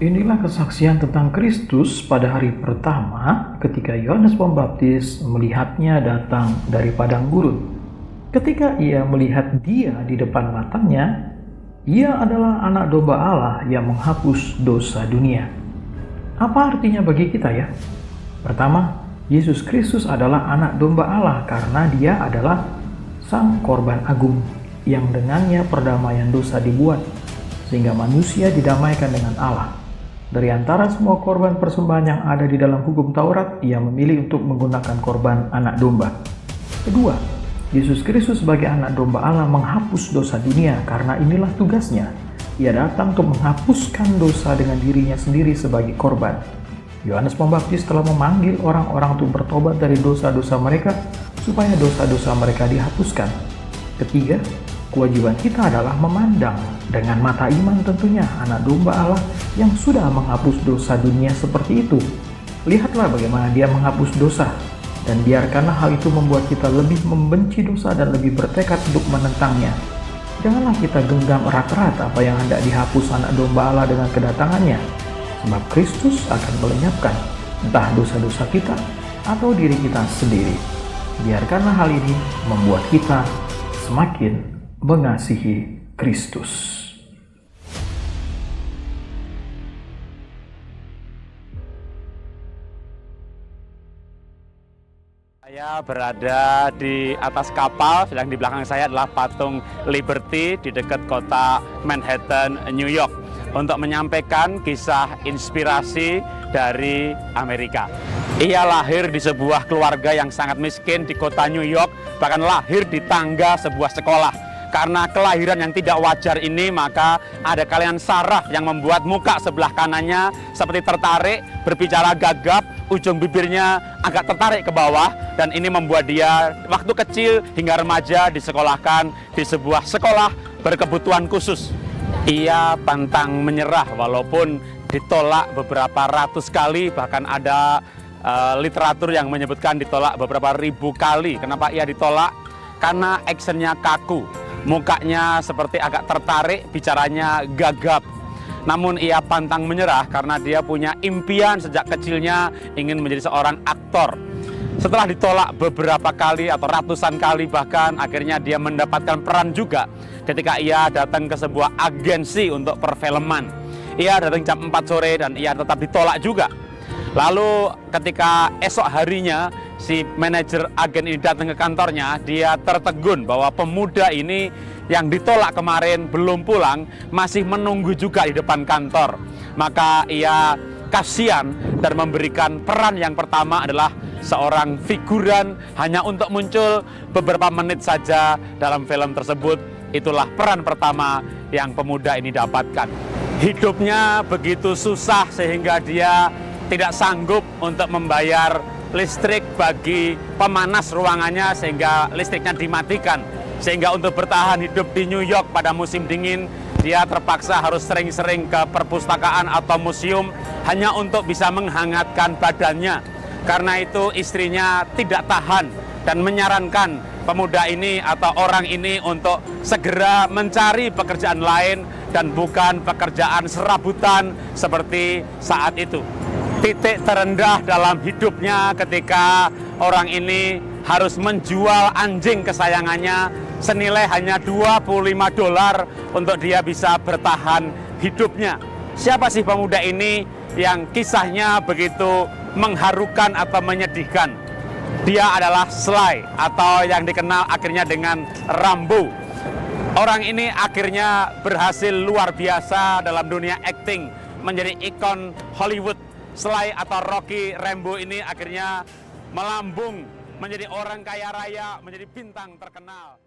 Inilah kesaksian tentang Kristus pada hari pertama ketika Yohanes Pembaptis melihatnya datang dari padang gurun. Ketika ia melihat dia di depan matanya, ia adalah anak domba Allah yang menghapus dosa dunia. Apa artinya bagi kita ya? Pertama, Yesus Kristus adalah anak domba Allah karena dia adalah sang korban agung yang dengannya perdamaian dosa dibuat, sehingga manusia didamaikan dengan Allah. Dari antara semua korban persembahan yang ada di dalam hukum Taurat, ia memilih untuk menggunakan korban anak domba. Kedua, Yesus Kristus sebagai anak domba Allah menghapus dosa dunia karena inilah tugasnya. Ia datang untuk menghapuskan dosa dengan dirinya sendiri sebagai korban. Yohanes Pembaptis telah memanggil orang-orang untuk bertobat dari dosa-dosa mereka supaya dosa-dosa mereka dihapuskan. Ketiga, kewajiban kita adalah memandang dengan mata iman tentunya anak domba Allah yang sudah menghapus dosa dunia seperti itu. Lihatlah bagaimana dia menghapus dosa, dan biarkanlah hal itu membuat kita lebih membenci dosa dan lebih bertekad untuk menentangnya. Janganlah kita genggam erat-erat apa yang hendak dihapus anak domba Allah dengan kedatangannya, sebab Kristus akan melenyapkan entah dosa-dosa kita atau diri kita sendiri. Biarkanlah hal ini membuat kita semakin mengasihi Kristus. Saya berada di atas kapal, sedang di belakang saya adalah patung Liberty di dekat kota Manhattan, New York, untuk menyampaikan kisah inspirasi dari Amerika. Ia lahir di sebuah keluarga yang sangat miskin di kota New York, bahkan lahir di tangga sebuah sekolah. Karena kelahiran yang tidak wajar ini, maka ada kelainan saraf yang membuat muka sebelah kanannya seperti tertarik, berbicara gagap, ujung bibirnya agak tertarik ke bawah, dan ini membuat dia waktu kecil hingga remaja disekolahkan di sebuah sekolah berkebutuhan khusus. Ia pantang menyerah walaupun ditolak beberapa ratus kali, bahkan ada literatur yang menyebutkan ditolak beberapa ribu kali. Kenapa ia ditolak? Karena actionnya kaku, mukanya seperti agak tertarik, bicaranya gagap. Namun ia pantang menyerah karena dia punya impian sejak kecilnya ingin menjadi seorang aktor. Setelah ditolak beberapa kali atau ratusan kali bahkan, akhirnya dia mendapatkan peran juga ketika ia datang ke sebuah agensi untuk perfilman. Ia datang jam 4 sore dan ia tetap ditolak juga. Lalu ketika esok harinya si manajer agen ini datang ke kantornya, dia tertegun bahwa pemuda ini yang ditolak kemarin belum pulang, masih menunggu juga di depan kantor. Maka ia kasihan dan memberikan peran yang pertama adalah seorang figuran hanya untuk muncul beberapa menit saja dalam film tersebut. Itulah peran pertama yang pemuda ini dapatkan. Hidupnya begitu susah sehingga dia tidak sanggup untuk membayar listrik bagi pemanas ruangannya sehingga listriknya dimatikan. Sehingga untuk bertahan hidup di New York pada musim dingin, dia terpaksa harus sering-sering ke perpustakaan atau museum hanya untuk bisa menghangatkan badannya. Karena itu istrinya tidak tahan dan menyarankan pemuda ini atau orang ini untuk segera mencari pekerjaan lain dan bukan pekerjaan serabutan seperti saat itu. Titik terendah dalam hidupnya ketika orang ini harus menjual anjing kesayangannya senilai hanya $25 untuk dia bisa bertahan hidupnya. Siapa sih pemuda ini yang kisahnya begitu mengharukan atau menyedihkan? Dia adalah Sly atau yang dikenal akhirnya dengan Rambo. Orang ini akhirnya berhasil luar biasa dalam dunia akting, menjadi ikon Hollywood. Sly atau Rocky Rambo ini akhirnya melambung menjadi orang kaya raya, menjadi bintang terkenal.